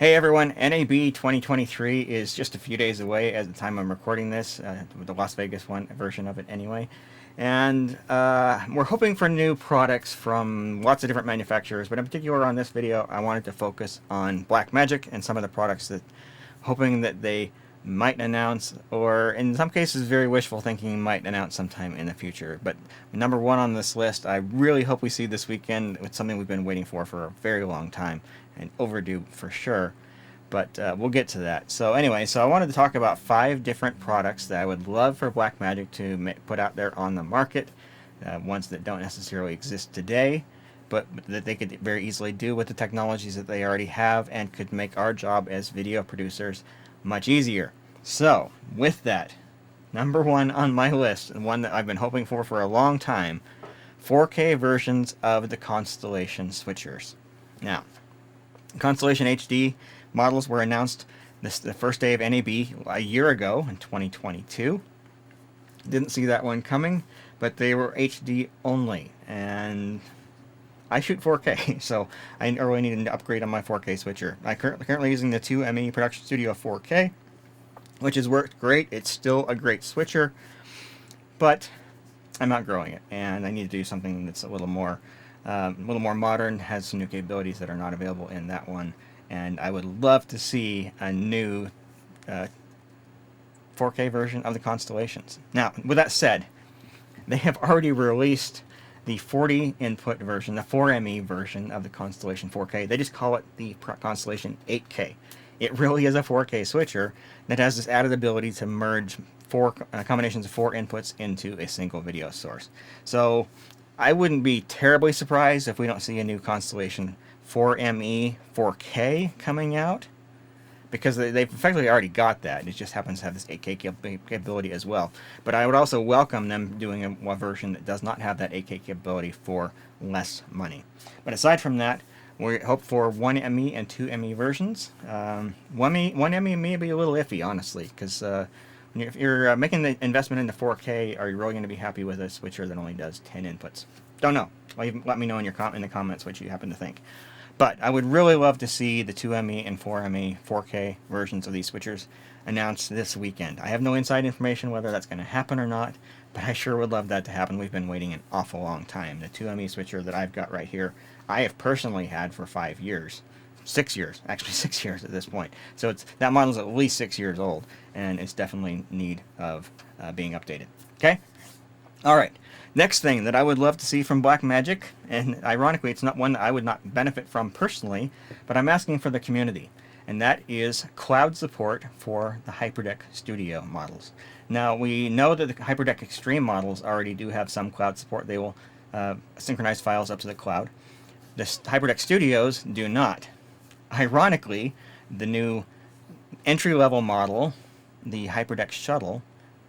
Hey everyone, NAB 2023 is just a few days away at the time I'm recording this, the Las Vegas one version of it anyway. And we're hoping for new products from lots of different manufacturers, but in particular on this video I wanted to focus on Blackmagic and some of the products that hoping that they might announce, or in some cases very wishful thinking might announce sometime in the future. But number one on this list, I really hope we see this weekend. It's something we've been waiting for a very long time and overdue for sure. But we'll get to that. So anyway, so I wanted to talk about 5 different products that I would love for Blackmagic to put out there on the market, ones that don't necessarily exist today, but that they could very easily do with the technologies that they already have and could make our job as video producers much easier. So with that, number one on my list, and one that I've been hoping for a long time, 4K versions of the Constellation switchers. Now, Constellation HD models were announced the first day of NAB a year ago in 2022. Didn't see that one coming, but they were HD only, and I shoot 4K, so I really need to upgrade on my 4K switcher. I'm currently using the 2ME Production Studio 4K, which has worked great. It's still a great switcher, but I'm outgrowing it, and I need to do something that's a little more modern, has some new capabilities that are not available in that one, and I would love to see a new 4K version of the Constellations. Now, with that said, they have already released the 40 input version, the 4ME version of the Constellation 4K. They just call it the Constellation 8K. It really is a 4K switcher that has this added ability to merge combinations of 4 inputs into a single video source. So I wouldn't be terribly surprised if we don't see a new Constellation 4ME 4K coming out, because they've effectively already got that. It just happens to have this 8K capability as well. But I would also welcome them doing a version that does not have that 8K capability for less money. But aside from that, we hope for 1ME and 2ME versions. 1ME may be a little iffy, honestly, because if you're making the investment into 4K, are you really going to be happy with a switcher that only does 10 inputs? Don't know. Let me know in the comments what you happen to think. But I would really love to see the 2ME and 4ME 4K versions of these switchers announced this weekend. I have no inside information whether that's going to happen or not, but I sure would love that to happen. We've been waiting an awful long time. The 2ME switcher that I've got right here, I have personally had for 5 years. 6 years, actually 6 years at this point. So that model's at least 6 years old, and it's definitely in need of being updated. Okay? All right. Next thing that I would love to see from Blackmagic, and ironically it's not one that I would not benefit from personally, but I'm asking for the community, and that is cloud support for the Hyperdeck Studio models. Now, we know that the Hyperdeck Extreme models already do have some cloud support. They will synchronize files up to the cloud. The Hyperdeck Studios do not. Ironically, the new entry-level model, the Hyperdeck Shuttle,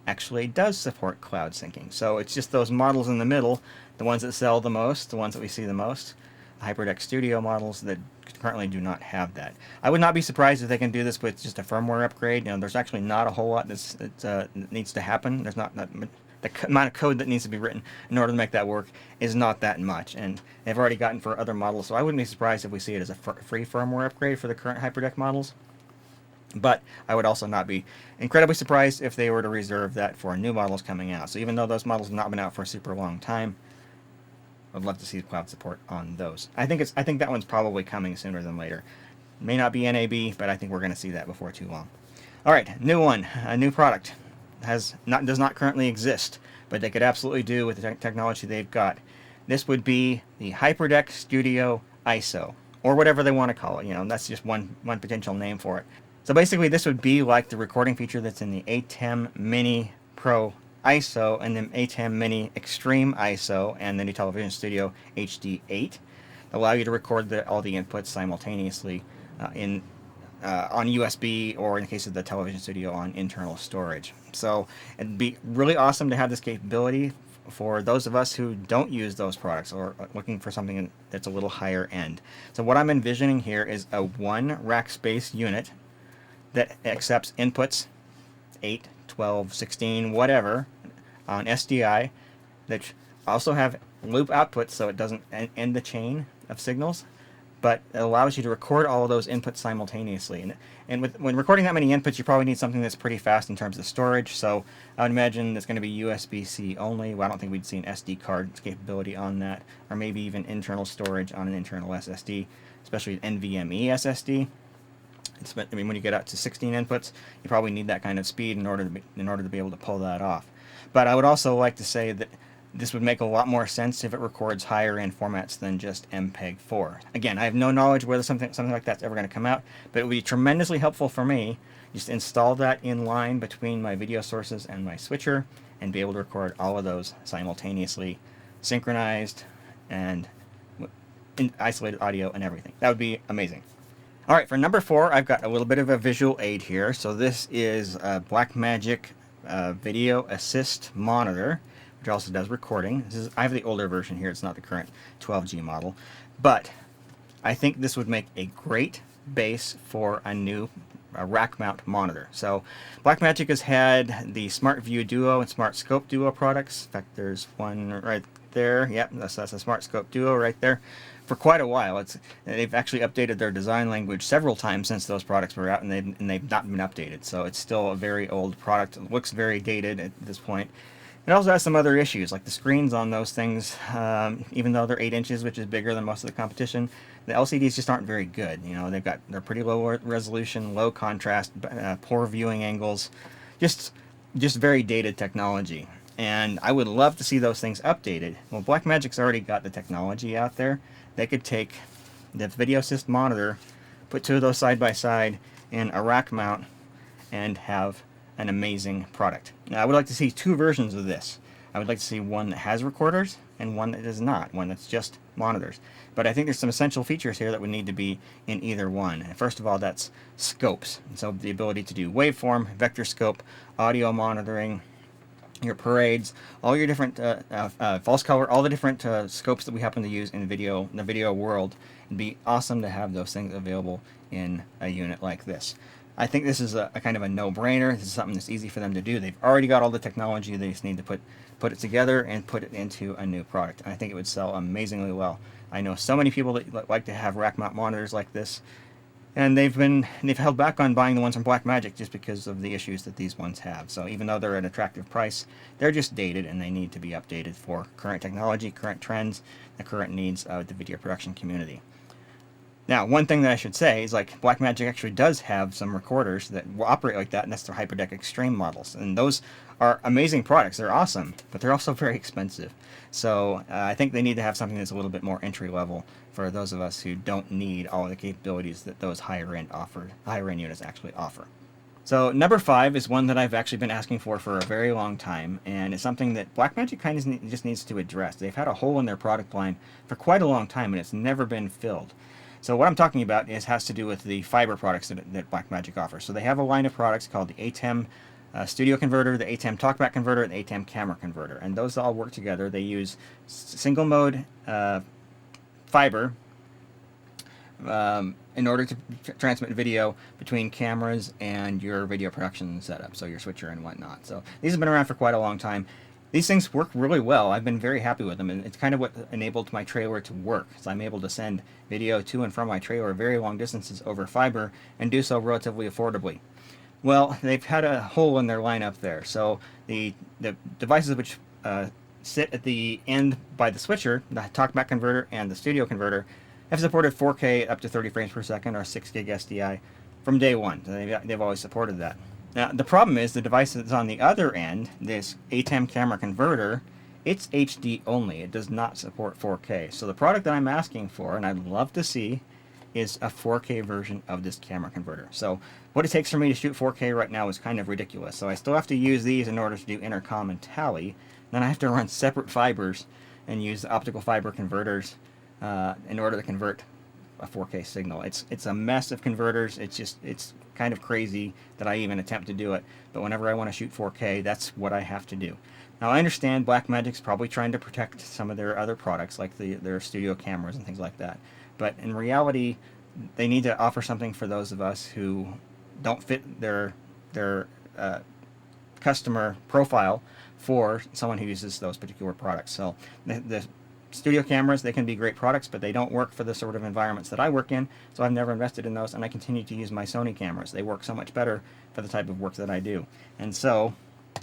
actually does support cloud syncing. So it's just those models in the middle, the ones that sell the most, the ones that we see the most, the Hyperdeck Studio models that currently do not have that. I would not be surprised if they can do this with just a firmware upgrade. There's actually not a whole lot that needs to happen. There's not the amount of code that needs to be written in order to make that work is not that much, and they've already gotten for other models, so I wouldn't be surprised if we see it as a free firmware upgrade for the current Hyperdeck models. But I would also not be incredibly surprised if they were to reserve that for new models coming out. So even though those models have not been out for a super long time, I'd love to see cloud support on those. I think that one's probably coming sooner than later. May not be NAB, but I think we're going to see that before too long. All right, new one, a new product does not currently exist, but they could absolutely do with the technology they've got. This would be the Hyperdeck Studio ISO, or whatever they want to call it. That's just one potential name for it. So basically, this would be like the recording feature that's in the ATEM Mini Pro ISO and the ATEM Mini Extreme ISO and the new Television Studio HD8. Allow you to record all the inputs simultaneously on USB, or in the case of the Television Studio, on internal storage. So it'd be really awesome to have this capability for those of us who don't use those products or are looking for something that's a little higher end. So what I'm envisioning here is a 1 rack space unit that accepts inputs 8, 12, 16, whatever on SDI, that also have loop outputs so it doesn't end the chain of signals, but it allows you to record all of those inputs simultaneously. And when recording that many inputs, you probably need something that's pretty fast in terms of storage. So I would imagine it's going to be USB-C only. Well, I don't think we'd see an SD card capability on that, or maybe even internal storage on an internal SSD, especially an NVMe SSD. I mean, when you get out to 16 inputs, you probably need that kind of speed in order to be able to pull that off. But I would also like to say that this would make a lot more sense if it records higher end formats than just MPEG-4. Again, I have no knowledge whether something like that's ever going to come out, but it would be tremendously helpful for me just install that in line between my video sources and my switcher and be able to record all of those simultaneously, synchronized and in isolated audio and everything. That would be amazing. All right, for number 4, I've got a little bit of a visual aid here. So this is a Blackmagic Video Assist Monitor, which also does recording. I have the older version here. It's not the current 12G model. But I think this would make a great base for a new rack mount monitor. So Blackmagic has had the Smart View Duo and Smart Scope Duo products. In fact, there's one right there. Yep, that's a Smart Scope Duo right there. For quite a while. They've actually updated their design language several times since those products were out, and they've not been updated. So it's still a very old product. It looks very dated at this point. It also has some other issues, like the screens on those things, even though they're 8 inches, which is bigger than most of the competition, the LCDs just aren't very good. You know, they're pretty low resolution, low contrast, poor viewing angles, just very dated technology. And I would love to see those things updated. Well, Blackmagic's already got the technology out there. They could take the Video Assist monitor, put 2 of those side by side in a rack mount, and have an amazing product. Now, I would like to see 2 versions of this. I would like to see one that has recorders and one that does not, one that's just monitors. But I think there's some essential features here that would need to be in either one. And first of all, that's scopes. And so the ability to do waveform, vector scope, audio monitoring, your parades, all your different false color, all the different scopes that we happen to use in the video world. It'd be awesome to have those things available in a unit like this. I think this is a kind of a no-brainer. This is something that's easy for them to do. They've already got all the technology. They just need to put it together and put it into a new product. And I think it would sell amazingly well. I know so many people that like to have rack mount monitors like this, and they've held back on buying the ones from Blackmagic just because of the issues that these ones have. So even though they're an attractive price, they're just dated and they need to be updated for current technology, current trends, the current needs of the video production community. Now, one thing that I should say is, like, Blackmagic actually does have some recorders that will operate like that, and that's their Hyperdeck Extreme models. And those are amazing products. They're awesome, but they're also very expensive. So I think they need to have something that's a little bit more entry level for those of us who don't need all of the capabilities that those higher end units actually offer. So number 5 is one that I've actually been asking for a very long time, and it's something that Blackmagic kind of just needs to address. They've had a hole in their product line for quite a long time, and it's never been filled. So what I'm talking about has to do with the fiber products that Blackmagic offers. So they have a line of products called the ATEM Studio Converter, the ATEM TalkBack Converter, and the ATEM Camera Converter. And those all work together. They use single mode fiber in order to transmit video between cameras and your video production setup, so your switcher and whatnot. So these have been around for quite a long time. These things work really well. I've been very happy with them, and it's kind of what enabled my trailer to work. So I'm able to send video to and from my trailer very long distances over fiber and do so relatively affordably. Well, they've had a hole in their lineup there. So the devices which sit at the end by the switcher, the TalkBack converter and the Studio converter, have supported 4K up to 30 frames per second or 6 gig SDI from day one. So they've always supported that. Now, the problem is the device that's on the other end, this ATEM camera converter, it's HD only. It does not support 4K. So the product that I'm asking for, and I'd love to see, is a 4K version of this camera converter. So what it takes for me to shoot 4K right now is kind of ridiculous. So I still have to use these in order to do intercom and tally. Then I have to run separate fibers and use optical fiber converters in order to convert a 4K signal. It's a mess of converters. It's kind of crazy that I even attempt to do it, but whenever I want to shoot 4K, that's what I have to do. Now, I understand Blackmagic's probably trying to protect some of their other products, like their studio cameras and things like that, but in reality, they need to offer something for those of us who don't fit their customer profile for someone who uses those particular products. So the studio cameras, they can be great products, but they don't work for the sort of environments that I work in, so I've never invested in those, and I continue to use my Sony cameras. They work so much better for the type of work that I do. And so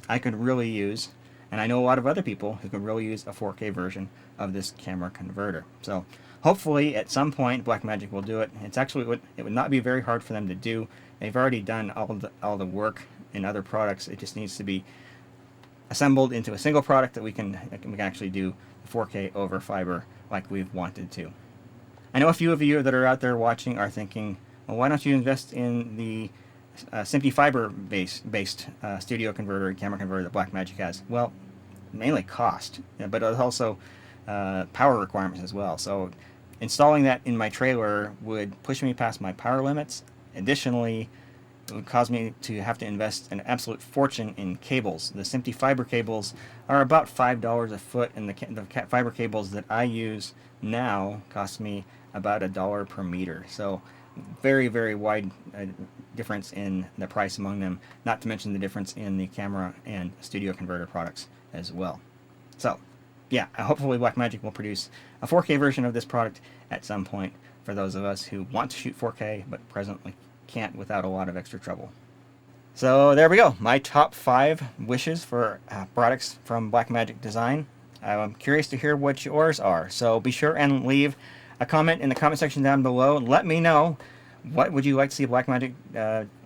I could really use, and I know a lot of other people who could really use a 4K version of this camera converter. So hopefully at some point Blackmagic will do it. It would not be very hard for them to do. They've already done all the work in other products. It just needs to be assembled into a single product that we can actually do 4K over fiber like we've wanted to. I know a few of you that are out there watching are thinking, well, why don't you invest in the simply fiber based studio converter and camera converter that Blackmagic has? Well, mainly cost, but also power requirements as well. So installing that in my trailer would push me past my power limits. Additionally, it would cause me to have to invest an absolute fortune in cables. The SMPTE fiber cables are about $5 a foot, and the fiber cables that I use now cost me about $1 per meter. So very, very wide difference in the price among them, not to mention the difference in the camera and studio converter products as well. So yeah, hopefully Blackmagic will produce a 4K version of this product at some point for those of us who want to shoot 4K but presently can't without a lot of extra trouble. So there we go, my top 5 wishes for products from Blackmagic Design. I'm curious to hear what yours are, so be sure and leave a comment in the comment section down below. Let me know, what would you like to see Blackmagic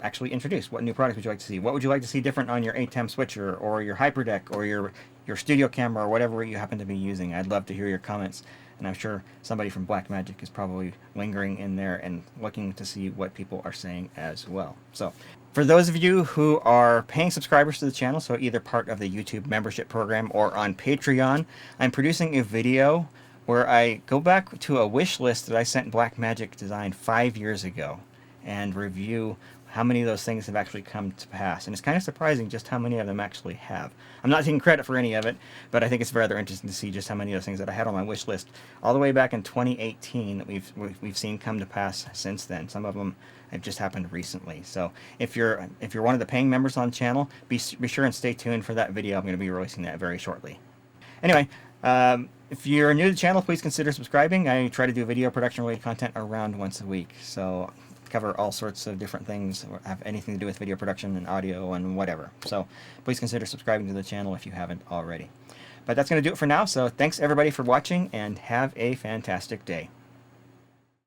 actually introduce? What new products would you like to see? What would you like to see different on your 8-temp switcher or your Hyperdeck or your studio camera or whatever you happen to be using? I'd love to hear your comments. And I'm sure somebody from Blackmagic is probably lingering in there and looking to see what people are saying as well. So for those of you who are paying subscribers to the channel, so either part of the YouTube membership program or on Patreon, I'm producing a video where I go back to a wish list that I sent Blackmagic Design 5 years ago and review how many of those things have actually come to pass. And it's kind of surprising just how many of them actually have. I'm not taking credit for any of it, but I think it's rather interesting to see just how many of those things that I had on my wish list all the way back in 2018 that we've seen come to pass since then. Some of them have just happened recently. So if you're one of the paying members on the channel, be sure and stay tuned for that video. I'm going to be releasing that very shortly. Anyway, if you're new to the channel, please consider subscribing. I try to do video production related content around once a week. So cover all sorts of different things or have anything to do with video production and audio and whatever. So please consider subscribing to the channel if you haven't already. But that's going to do it for now. So thanks everybody for watching and have a fantastic day.